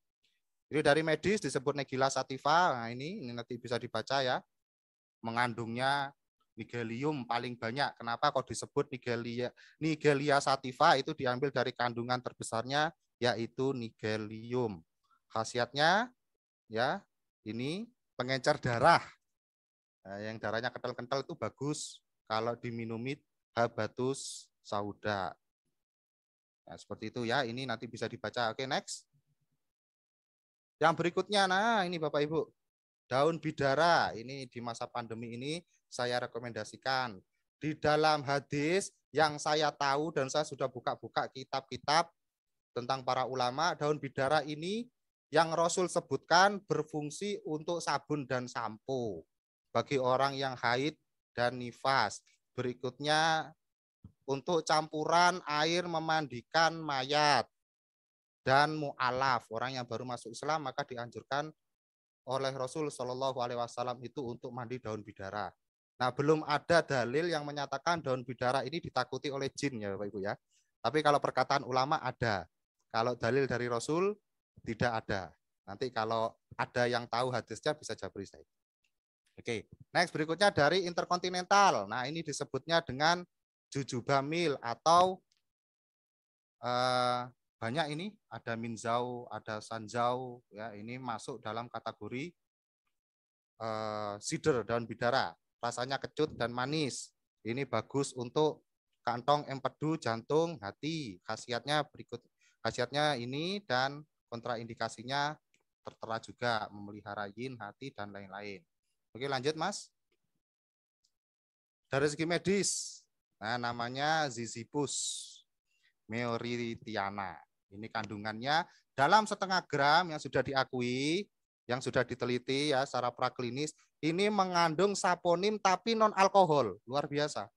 Jadi dari medis disebut Nigella sativa. Nah, ini nanti bisa dibaca ya. Mengandungnya nigelium paling banyak. Kenapa kok disebut Nigella sativa? Itu diambil dari kandungan terbesarnya yaitu nigelium. Khasiatnya ya ini pengencer darah. Nah, yang darahnya kental-kental itu bagus kalau diminumi habatus sauda. Nah, seperti itu ya, ini nanti bisa dibaca. Oke, next. Yang berikutnya, nah ini Bapak Ibu, daun bidara. Ini di masa pandemi ini saya rekomendasikan. Di dalam hadis yang saya tahu dan saya sudah buka-buka kitab-kitab tentang para ulama, daun bidara ini yang Rasul sebutkan berfungsi untuk sabun dan sampo bagi orang yang haid dan nifas. Berikutnya untuk campuran air memandikan mayat dan mu'alaf, orang yang baru masuk Islam, maka dianjurkan oleh Rasul Shallallahu Alaihi Wasallam itu untuk mandi daun bidara. Nah, belum ada dalil yang menyatakan daun bidara ini ditakuti oleh jin ya Bapak Ibu ya. Tapi kalau perkataan ulama ada. Kalau dalil dari Rasul tidak ada. Nanti kalau ada yang tahu hadisnya bisa jabri saya. Oke, next berikutnya dari interkontinental. Nah, ini disebutnya dengan jujubamil atau banyak ini, ada minzau, ada sanzau, ya ini masuk dalam kategori sider daun bidara. Rasanya kecut dan manis. Ini bagus untuk kantong, empedu, jantung, hati. Khasiatnya ini dan kontraindikasinya tertera juga, memelihara yin, hati dan lain-lain. Oke, lanjut Mas. Dari segi medis, nah namanya Ziziphus meyoritiana. Ini kandungannya dalam setengah gram yang sudah diakui, yang sudah diteliti ya secara praklinis, ini mengandung saponin tapi non alkohol, luar biasa.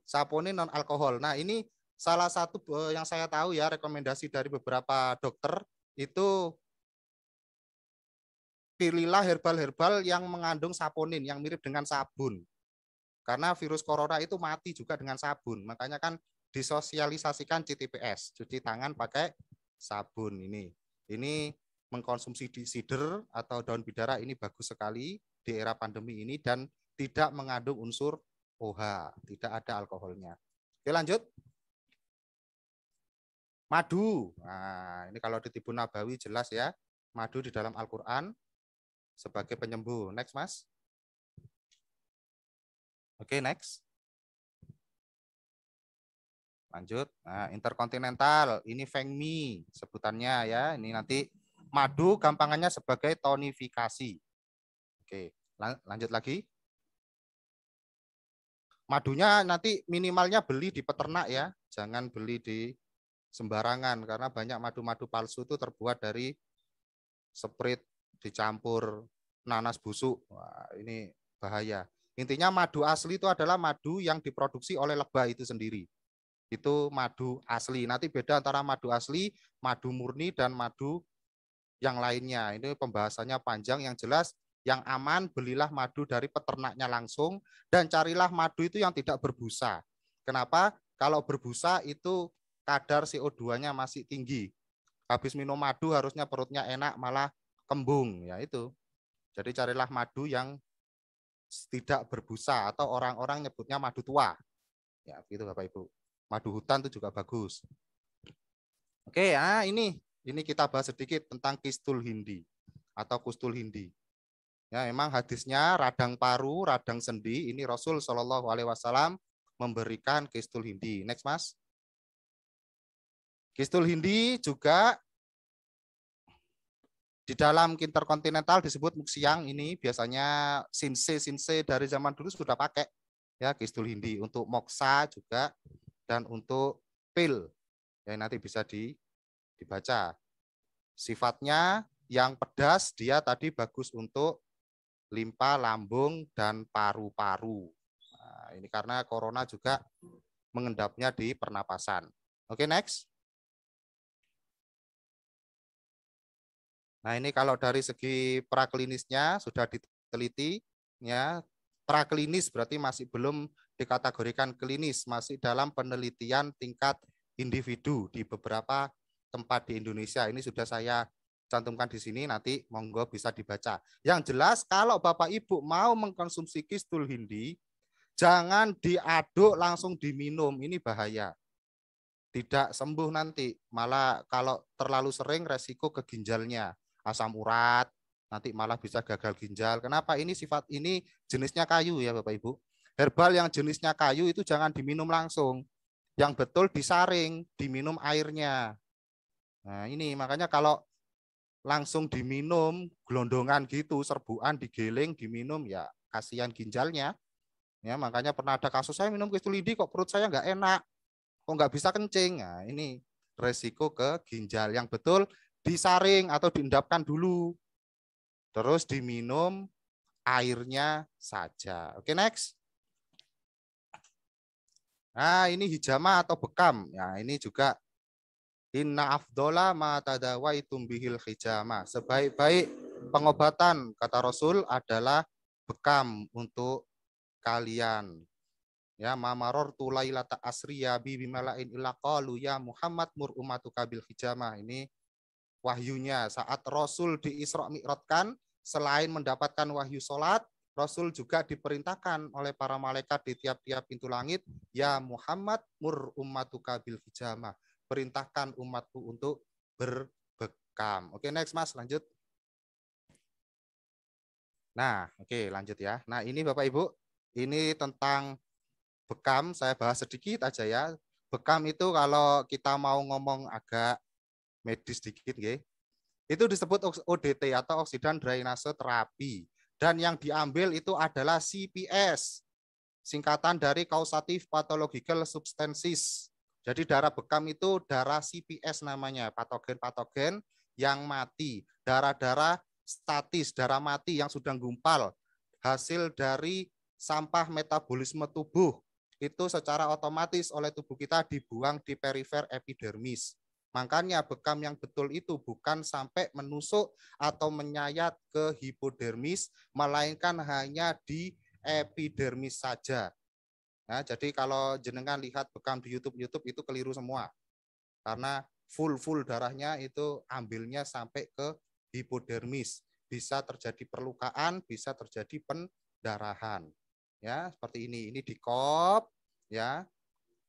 Saponin non alkohol. Nah, ini salah satu yang saya tahu ya, rekomendasi dari beberapa dokter itu pilihlah herbal-herbal yang mengandung saponin yang mirip dengan sabun. Karena virus corona itu mati juga dengan sabun. Makanya kan disosialisasikan CTPS, cuci tangan pakai sabun ini. Ini mengkonsumsi sider atau daun bidara ini bagus sekali di era pandemi ini dan tidak mengandung unsur OH, tidak ada alkoholnya. Oke, lanjut. Madu. Nah, ini kalau di Tibun Nabawi jelas ya, madu di dalam Al-Qur'an sebagai penyembuh. Next, Mas. Oke, next. Lanjut. Nah, interkontinental, ini Feng Mi sebutannya ya. Ini nanti madu gampangannya sebagai tonifikasi. Oke, lanjut lagi. Madunya nanti minimalnya beli di peternak ya. Jangan beli di sembarangan karena banyak madu-madu palsu itu terbuat dari sprit dicampur nanas busuk. Wah, ini bahaya. Intinya madu asli itu adalah madu yang diproduksi oleh lebah itu sendiri. Itu madu asli. Nanti beda antara madu asli, madu murni, dan madu yang lainnya. Ini pembahasannya panjang. Yang jelas, yang aman, belilah madu dari peternaknya langsung, dan carilah madu itu yang tidak berbusa. Kenapa? Kalau berbusa itu kadar CO2-nya masih tinggi. Habis minum madu harusnya perutnya enak, malah kembung. Ya itu. Jadi carilah madu yang tidak berbusa, atau orang-orang nyebutnya madu tua. Ya, gitu Bapak Ibu. Madu hutan itu juga bagus. Oke, ya ini kita bahas sedikit tentang Kistul Hindi atau Kustul Hindi. Ya, memang hadisnya radang paru, radang sendi, ini Rasul Shallallahu Alaihi Wasallam memberikan Kistul Hindi. Next, Mas. Kistul Hindi juga di dalam interkontinental disebut muksiang. Ini biasanya sinse dari zaman dulu sudah pakai ya Kistul Hindi untuk moksa juga. Dan untuk pil, ya nanti bisa dibaca. Sifatnya yang pedas, dia tadi bagus untuk limpa, lambung, dan paru-paru. Nah, ini karena corona juga mengendapnya di pernapasan. Oke, next. Nah, ini kalau dari segi praklinisnya sudah diteliti, ya praklinis berarti masih belum dikategorikan klinis, masih dalam penelitian tingkat individu di beberapa tempat di Indonesia. Ini sudah saya cantumkan di sini, nanti monggo bisa dibaca. Yang jelas kalau Bapak Ibu mau mengkonsumsi Kistul Hindi, jangan diaduk langsung diminum, ini bahaya. Tidak sembuh nanti, malah kalau terlalu sering resiko ke ginjalnya, asam urat, nanti malah bisa gagal ginjal. Kenapa? Ini jenisnya kayu ya Bapak Ibu. Herbal yang jenisnya kayu itu jangan diminum langsung. yang betul disaring, diminum airnya. Nah, ini makanya kalau langsung diminum gelondongan gitu, serbuan digiling, diminum, ya kasihan ginjalnya. Ya, makanya pernah ada kasus saya minum Kistulidi kok perut saya nggak enak, kok nggak bisa kencing. Nah, ini resiko ke ginjal. Yang betul disaring atau diendapkan dulu, terus diminum airnya saja. Oke, next. Nah, ini hijama atau bekam. Nah, ini juga inna afdola ma tadawaitum bihil hijama. Sebaik-baik pengobatan, kata Rasul, adalah bekam untuk kalian. Ya, mamaror tulailata asriya bi bimalain illa qalu ya Muhammad mur ummatuka bil hijama. Ini wahyunya saat Rasul di Isra Mi'rajkan, selain mendapatkan wahyu salat, Rasul juga diperintahkan oleh para malaikat di tiap-tiap pintu langit, ya Muhammad mur ummatuka bil hijama. Perintahkan umatku untuk berbekam. Oke, next Mas, lanjut. Nah, oke, lanjut ya. Nah, ini Bapak Ibu, ini tentang bekam, saya bahas sedikit aja ya. Bekam itu kalau kita mau ngomong agak medis sedikit, itu disebut ODT atau oksidan drainase terapi. Dan yang diambil itu adalah CPS, singkatan dari causative pathological substances. Jadi darah bekam itu darah CPS namanya, patogen-patogen yang mati. Darah-darah statis, darah mati yang sudah gumpal, hasil dari sampah metabolisme tubuh. Itu secara otomatis oleh tubuh kita dibuang di perifer epidermis. Makanya bekam yang betul itu bukan sampai menusuk atau menyayat ke hipodermis, melainkan hanya di epidermis saja. Nah, jadi kalau jenengan lihat bekam di YouTube itu keliru semua. Karena full darahnya itu ambilnya sampai ke hipodermis. Bisa terjadi perlukaan, bisa terjadi pendarahan. Ya, seperti ini. Ini di kop, ya.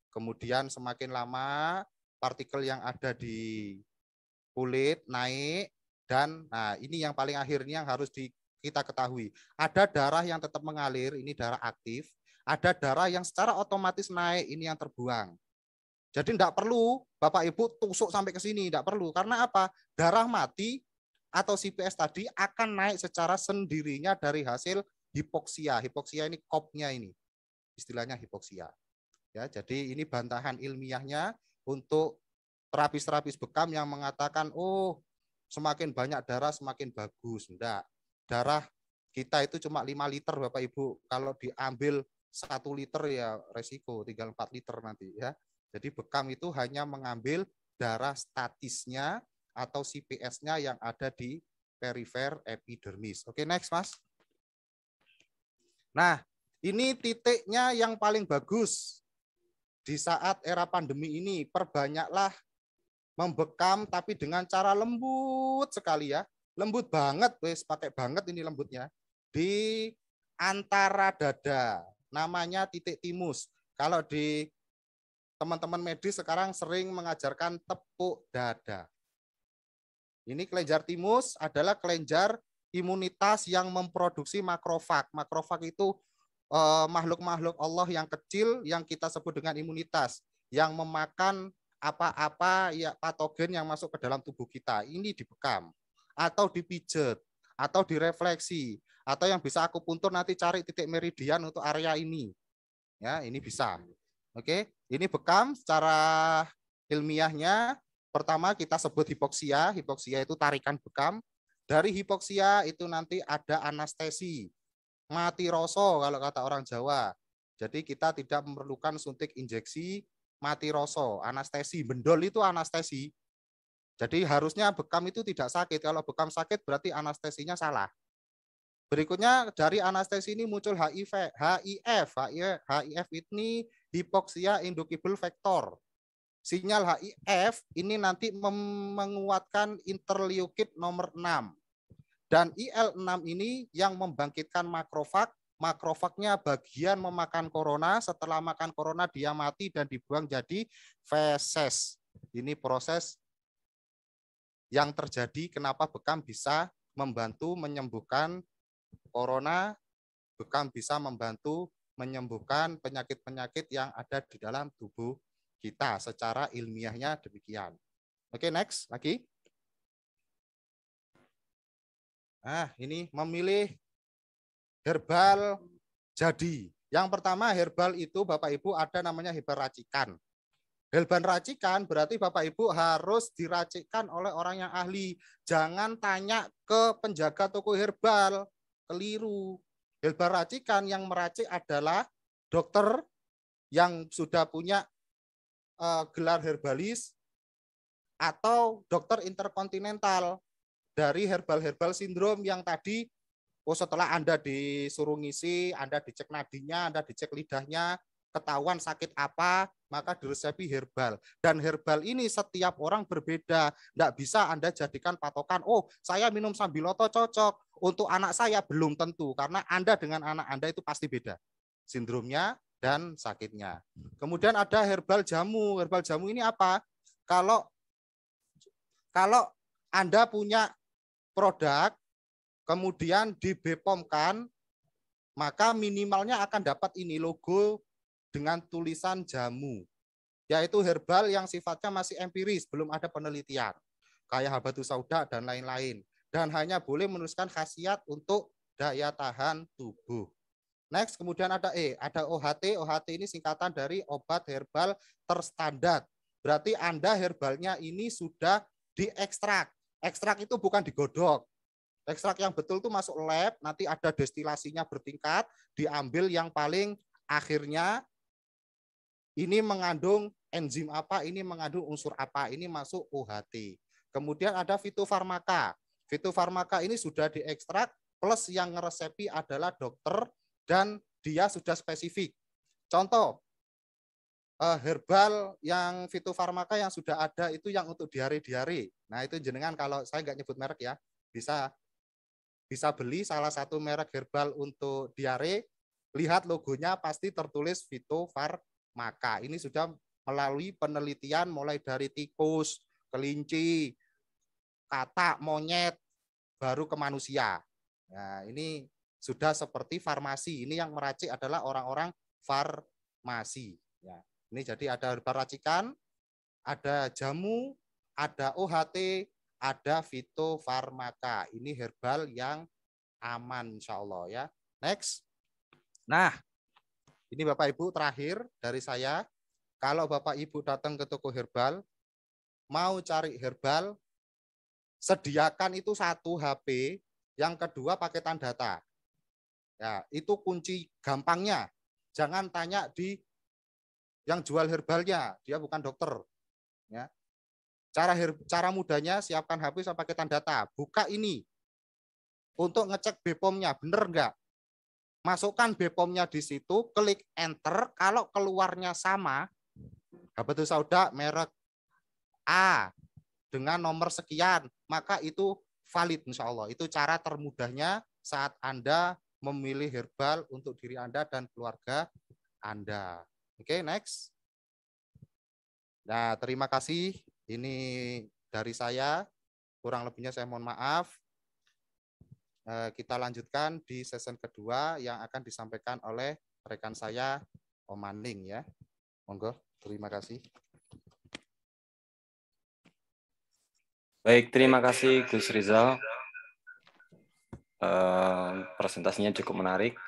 Kemudian semakin lama partikel yang ada di kulit naik, dan nah ini yang paling akhirnya yang harus kita ketahui. Ada darah yang tetap mengalir, ini darah aktif. Ada darah yang secara otomatis naik, ini yang terbuang. Jadi tidak perlu Bapak Ibu tusuk sampai ke sini, tidak perlu. Karena apa? Darah mati atau CPS tadi akan naik secara sendirinya dari hasil hipoksia. Hipoksia ini kopnya ini. Istilahnya hipoksia. Ya, jadi ini bantahan ilmiahnya untuk terapis-terapis bekam yang mengatakan, oh semakin banyak darah semakin bagus. Enggak. Darah kita itu cuma 5 liter Bapak Ibu. Kalau diambil 1 liter ya resiko, tinggal 4 liter nanti ya. Jadi bekam itu hanya mengambil darah statisnya atau CPS-nya yang ada di perifer epidermis. Oke, next Mas. Nah, ini titiknya yang paling bagus. Di saat era pandemi ini, perbanyaklah membekam tapi dengan cara lembut sekali ya. Lembut banget, wes pakai banget ini lembutnya. Di antara dada, namanya titik timus. Kalau di teman-teman medis sekarang sering mengajarkan tepuk dada. Ini kelenjar timus adalah kelenjar imunitas yang memproduksi makrofag. Makrofag itu makhluk-makhluk Allah yang kecil yang kita sebut dengan imunitas, yang memakan apa-apa ya patogen yang masuk ke dalam tubuh kita. Ini dibekam atau dipijet atau direfleksi atau yang bisa aku puntur nanti cari titik meridian untuk area ini. Ya, ini bisa. Oke, ini bekam secara ilmiahnya. Pertama kita sebut hipoksia. Hipoksia itu tarikan bekam. Dari hipoksia itu nanti ada anestesi. Mati rasa kalau kata orang Jawa. Jadi kita tidak memerlukan suntik injeksi, mati rasa, anestesi. Bendol itu anestesi. Jadi harusnya bekam itu tidak sakit. Kalau bekam sakit berarti anestesinya salah. Berikutnya dari anestesi ini muncul HIV. HIV ini hipoksia inducible factor. Sinyal HIV ini nanti menguatkan interleukin nomor 6. Dan IL-6 ini yang membangkitkan makrofag. Makrofagnya bagian memakan corona. Setelah makan corona dia mati dan dibuang jadi feses. Ini proses yang terjadi kenapa bekam bisa membantu menyembuhkan corona. Bekam bisa membantu menyembuhkan penyakit-penyakit yang ada di dalam tubuh kita secara ilmiahnya demikian. Oke, next lagi. Nah, ini memilih herbal jadi. Yang pertama herbal itu Bapak Ibu ada namanya herbal racikan. Herbal racikan berarti Bapak Ibu harus diracikkan oleh orang yang ahli. Jangan tanya ke penjaga toko herbal. Keliru. Herbal racikan yang meracik adalah dokter yang sudah punya gelar herbalis atau dokter interkontinental dari herbal-herbal sindrom yang tadi, setelah Anda disuruh ngisi, Anda dicek nadinya, Anda dicek lidahnya, ketahuan sakit apa, maka diresepi herbal. Dan herbal ini setiap orang berbeda. Tidak bisa Anda jadikan patokan, oh saya minum Sambiloto cocok, untuk anak saya belum tentu, karena Anda dengan anak Anda itu pasti beda sindromnya dan sakitnya. Kemudian ada herbal jamu. Herbal jamu ini apa? Kalau Anda punya produk, kemudian di BPOM-kan, maka minimalnya akan dapat ini logo dengan tulisan jamu, yaitu herbal yang sifatnya masih empiris, belum ada penelitian, kayak habatus sauda dan lain-lain, dan hanya boleh menuliskan khasiat untuk daya tahan tubuh. Next, kemudian ada ada OHT. OHT ini singkatan dari obat herbal terstandar. Berarti Anda herbalnya ini sudah diekstrak. Ekstrak itu bukan digodok. Ekstrak yang betul itu masuk lab, nanti ada destilasinya bertingkat, diambil yang paling akhirnya ini mengandung enzim apa, ini mengandung unsur apa, ini masuk OHT. Kemudian ada fitofarmaka. Fitofarmaka ini sudah diekstrak, plus yang ngeresepi adalah dokter dan dia sudah spesifik. Contoh, herbal yang fitofarmaka yang sudah ada itu yang untuk diare-diare. Nah itu jenengan, kalau saya nggak nyebut merek ya, bisa beli salah satu merek herbal untuk diare, lihat logonya pasti tertulis fitofarmaka. Ini sudah melalui penelitian mulai dari tikus, kelinci, katak, monyet, baru ke manusia. Nah ini sudah seperti farmasi. Ini yang meracik adalah orang-orang farmasi. Ya. Ini jadi ada herbal racikan, ada jamu, ada OHT, ada fitofarmaka. Ini herbal yang aman insya Allah ya. Next. Nah, ini Bapak Ibu terakhir dari saya. Kalau Bapak Ibu datang ke toko herbal, mau cari herbal, sediakan itu 1 HP, yang kedua paketan data. Ya, itu kunci gampangnya. Jangan tanya di yang jual herbalnya, dia bukan dokter. Ya. Cara mudahnya, siapkan HP sama paketan data. Buka ini untuk ngecek BPOM-nya, bener enggak? Masukkan BPOM-nya di situ, klik enter. Kalau keluarnya sama, habatus sauda merek A dengan nomor sekian, maka itu valid insya Allah. Itu cara termudahnya saat Anda memilih herbal untuk diri Anda dan keluarga Anda. Oke, next. Nah, terima kasih. Ini dari saya. Kurang lebihnya saya mohon maaf. Kita lanjutkan di sesi kedua yang akan disampaikan oleh rekan saya, Om Maning ya. Monggo, terima kasih. Baik, terima kasih Gus Rizal. Presentasinya cukup menarik.